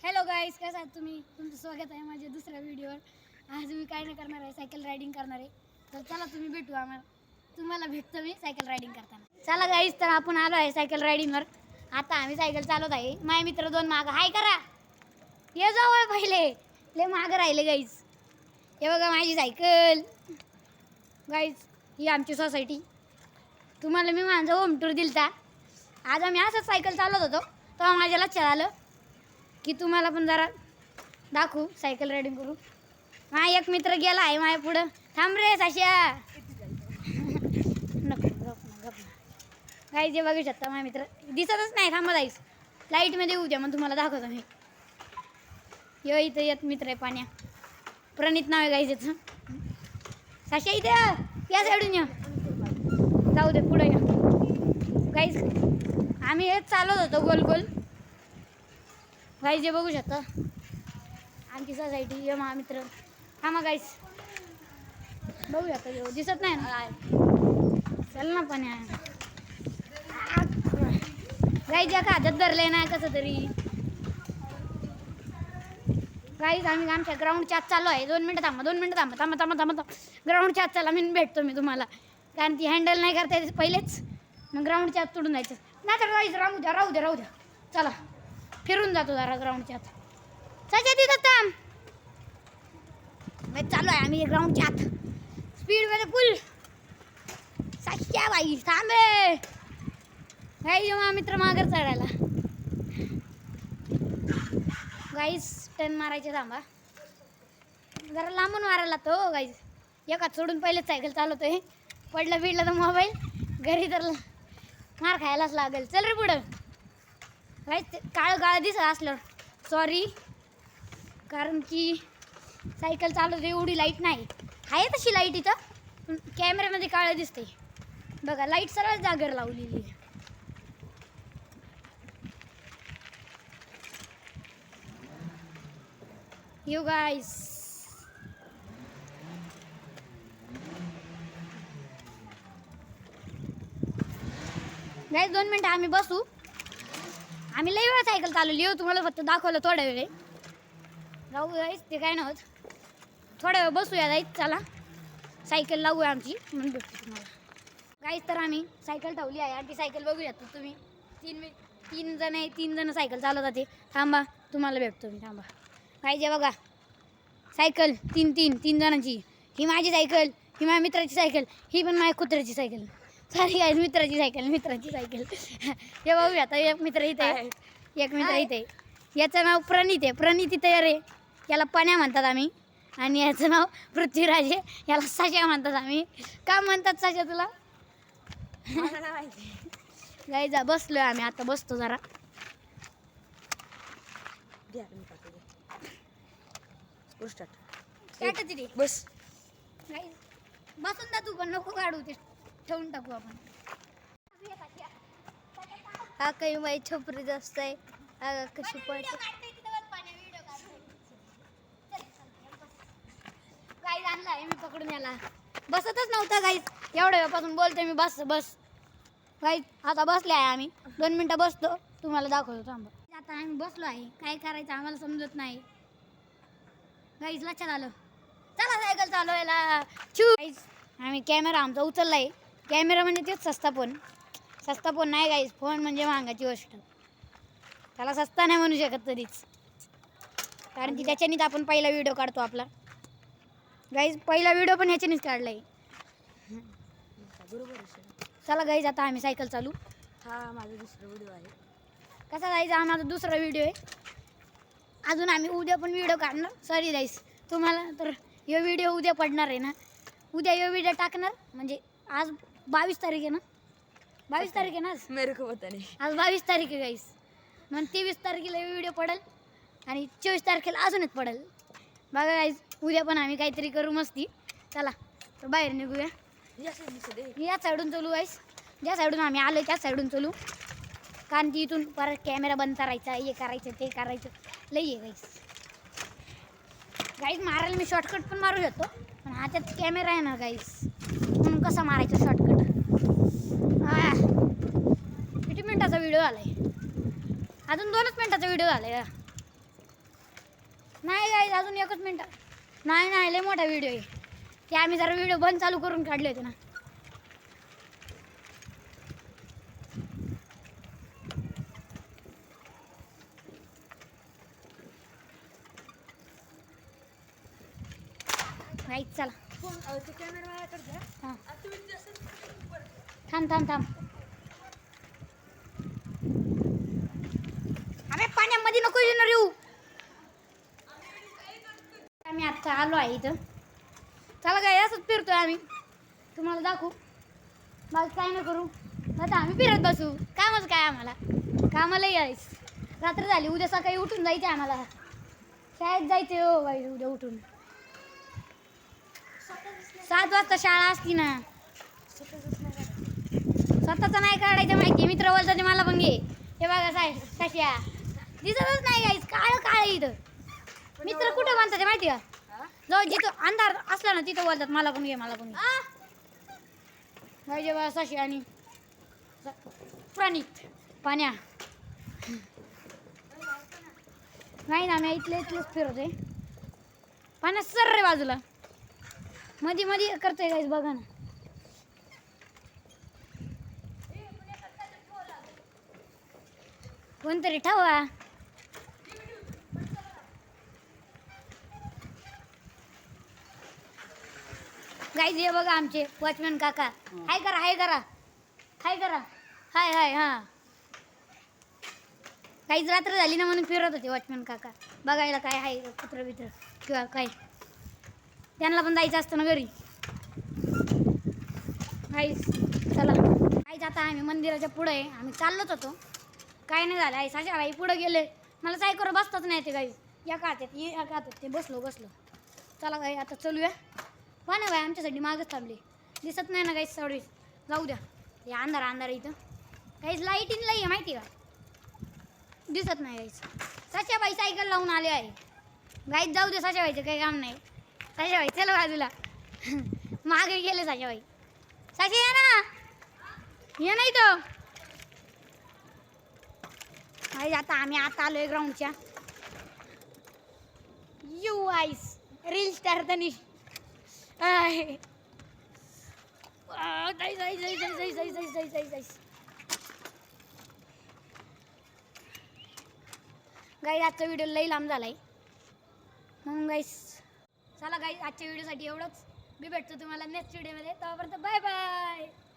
Hello गाईस, कसं आहात तुम्ही? तुमचं स्वागत आहे माझ्या दुसऱ्या व्हिडिओवर. आज मी काय नाही करणार आहे, सायकल रायडिंग करणार आहे. तर चला तुम्ही भेटू तुम्हाला भेटतो मी सायकल रायडिंग करताना. चला गाईस, तर आपण आलो आहे सायकल रायडिंगवर. आता आम्ही सायकल चालवत आहे. माझे मित्र दोन मागं हाय करा, ये जवळ पहिले ले मागं राहिले गाईस. हे बघा माझी सायकल गाईस, ही आमची सोसायटी. तुम्हाला मी माझा होम टूर दिलता. आज आम्ही असंच सायकल चालवत होतो, तेव्हा माझ्या लक्षात आलं की तुम्हाला पण जरा दाखवू सायकल रायडिंग करू. माझा एक मित्र गेला आहे माझ्या पुढं. थांब रे साश्या. नको गप गाईस, जे बघू शकता माझा मित्र दिसतच नाही. थांबा जाईस, लाईटमध्ये येऊ द्या मग तुम्हाला दाखवतो मी. यो इथं येत मित्र आहे पाण्या, प्रणित नाव आहे गाईस याचं. साश्या इथं या साईडून या, जाऊ दे पुढं या. गाईस आम्ही हेच चालवत होतो गोल गोल. गाईस जे बघू शकता आमची सोसायटी. ये महामित्र थांबा गाईस, बघू शकता. येऊ दिसत नाही ना, चल ना पण गाईस या हातात धरले ना कसं तरी. गाईस आम्ही आमच्या ग्राउंडच्या आत चालू आहे. 2 मिनटं थांबा, 2 मिनटं थांबा. ग्राउंडच्या आत चला, मी भेटतो मी तुम्हाला. कारण ती हँडल नाही करता येते पहिलेच, मग ग्राउंडच्या आत तुडून जायचं. नाही तर गाईस राहू द्या. चला फिरून जातो जरा ग्राउंडच्या आत. सध्या तिथं थांब. चालू आहे आम्ही ग्राउंडच्या आत स्पीडमध्ये फुल. साश्या बाई थांबे. गाईस मग मित्र माघार चढायला. गाईस टर्न मारायचे, थांबा जरा लांबून मारायला तो. गाईस एका सोडून पहिलेच सायकल चालवतोय. पडलं बिडलं तर मोबाईल घरी तर मार खायलाच लागेल. चल रे पुढं. गाईस काळं दिसत असलं सॉरी, कारण की सायकल चालवते एवढी लाईट नाही आहे. तशी लाईट इथं कॅमेऱ्यामध्ये काळं दिसते बघा. लाईट सरळ जागेवर लावलेली आहे. यो गाईस गाईस 2 मिनटं आम्ही बसू. आम्ही लई वेळ सायकल चालवली हो, तुम्हाला फक्त दाखवलं थोड्या वेळ. जाऊ गाईस, ते काय नव्हत. थोड्या वेळ बसूया गाईस. चला सायकल लावूया आमची, म्हणून भेटतो तुम्हाला. गाईस तर आम्ही सायकल ठेवली आहे आणि ती सायकल बघूया तुम्ही. 3 जण सायकल चालवतात ते. थांबा तुम्हाला भेटतो मी, थांबा. गाईस बघा सायकल 3 जणांची. ही माझी सायकल, ही माझ्या मित्राची सायकल, ही पण माझ्या कुत्र्याची सायकल. सॉरी गाईस, मित्राची सायकल. हे बघूया आता. एक मित्र इथे आहे, एक मित्र इथे आहे. याचं नाव प्रणित आहे. प्रणित इथे रे, याला पाण्या म्हणतात आम्ही. आणि याचं नाव पृथ्वीराज आहे, याला साश्या म्हणतात आम्ही. का म्हणतात साश्या तुला? गाईस बसलोय आम्ही आता, बसतो जरा. बस बसून जा तू पण, नको काढू ते, ठेवून टाकू आपण. हा काही बाई छपरी जास्त आहे. कशी पडते गाईस आणला आहे मी पकडून. याला बसतच नव्हता गाईस. एवढ्या वेळापासून बोलते मी बस गाईस. आता बसले आहे आम्ही. 2 मिनटं बसतो, तुम्हाला दाखवतो. थांबा. आता आम्ही बसलो आहे, काय करायचं आम्हाला समजत नाही. गाईस लक्षात आलं, चला सायकल चालवायला. गाईस आम्ही कॅमेरा आमचा उचलला आहे. कॅमेरा म्हणजे तेच सस्ता फोन नाही गाईस. फोन म्हणजे महागाची गोष्ट, त्याला सस्ता नाही म्हणू शकत कधीच. कारण की त्याच्यानीच आपण पहिला व्हिडिओ काढतो आपला. गाईज पहिला व्हिडिओ पण ह्याच्यानेच काढला आहे. चला गाईज आता आम्ही सायकल चालू. हा माझा दुसरा व्हिडिओ आहे. कसा जायचा हा माझा दुसरा व्हिडिओ आहे. अजून आम्ही उद्या पण व्हिडिओ काढणार. सॉरी गाईज तुम्हाला, तर हे व्हिडिओ उद्या पडणार आहे ना. उद्या हे व्हिडिओ टाकणार म्हणजे आज 22 तारीख आहे ना. 22 तारीख आहे ना आज. मेरे को पता नहीं. आज 22 तारीख आहे गाईस. मग 23 तारखेला व्हिडिओ पडेल आणि 24 तारखेला अजून एक पडेल बघा गाईस. उद्या पण आम्ही काहीतरी करू मस्ती. चला तर बाहेर निघूया. या साईडून चलू गाईस. ज्या साईडून आम्ही आलो त्या साईडून चलू, कारण की इथून परत कॅमेरा बंद करायचा, हे करायचं ते करायचं लई आहे गाईस. मारायला मी शॉर्टकट पण मारू शकतो, पण हातात कॅमेरा आहे ना गाईस, म्हणून कसा मारायचा शॉर्टकट. किती मिनिटाचा व्हिडिओ आलाय? अजून 2च मिनिटाचा व्हिडिओ झालाय. नाही गाईज अजून एकच मिनटं. नाही नाही लय मोठा व्हिडिओ आहे. ते आम्ही जरा व्हिडिओ बंद चालू करून काढले होते ना. गाईज चला. हां थांब थांब थांब. अरे पाण्यामध्ये नको येणार येऊ. आम्ही आता आलो आहे इथं. चला काय असंच फिरतोय आम्ही. तुम्हाला दाखवू. बाकी काय न करू. आता आम्ही फिरत बसू. कामच काय आम्हाला. कामाला यायच रात्र झाली. उद्या सकाळी उठून जायचं आम्हाला. शाळेत जायचे हो बाई उद्या उठून. 7 वाजता शाळा असती ना. स्वतःच नाही काढायचं माहिती. मित्र बोलतात ते मला पण घे. हे बघा साहेब कशा दिसतच नाही गाईच. काळ काळ इथं. मित्र कुठं म्हणतात ते माहिती का. जवळ जिथं अंधार असला ना तिथं बोलतात मला पण घे मला पण घे. बघा सशी आणि प्रणित पाण्या. नाही ना मी इथलेच फिरवते. पाण्यात सर रे बाजूला मध्ये मध्ये करतोय गाईज बघा ना. कोणतरी ठेवा. गाईज हे बघा आमचे वॉचमॅन काका. हाय करा हाय करा हाय करा. हाय हाय हां. काहीच रात्र झाली ना म्हणून फिरत होते वॉचमॅन काका. बघायला काय आहे कुत्र बित्र किंवा काय. त्यांना पण जायचं असतं ना घरी. गाईज चला. गाईज आता आम्ही मंदिराच्या पुढे आहे. आम्ही चाललोच होतो. काय नाही झालं आहे. साशाबाई पुढे गेले. मला सायकल बसताच नाही ते गाईज. एका हातात ते बसलो. चला गाई आता चलूया. पहा ना बाई आमच्यासाठी मागच थांबले. दिसत नाही ना गाईज सॉरी. जाऊ द्या. हे अंधार इथं. काहीच लाईट इन आहे माहिती का. दिसत नाही गाईज. साशाबाई सायकल लावून आले आहे. गाईज जाऊ दे साशाबाईचं काही काम नाही. साशाबाई चला बाजूला. मागे गेले साशाबाई. साशे ये ना. ये नाही तो. आता आम्ही आता आलोय ग्राउंडच्या. यू आईस रील स्टार तनिष. गाईस आजचा व्हिडिओ लई लांब झालाय. म्हणून गाईस चला गाईस आजच्या व्हिडिओसाठी एवढंच. मी भेटतो तुम्हाला नेक्स्ट व्हिडिओमध्ये. तोपर्यंत बाय बाय.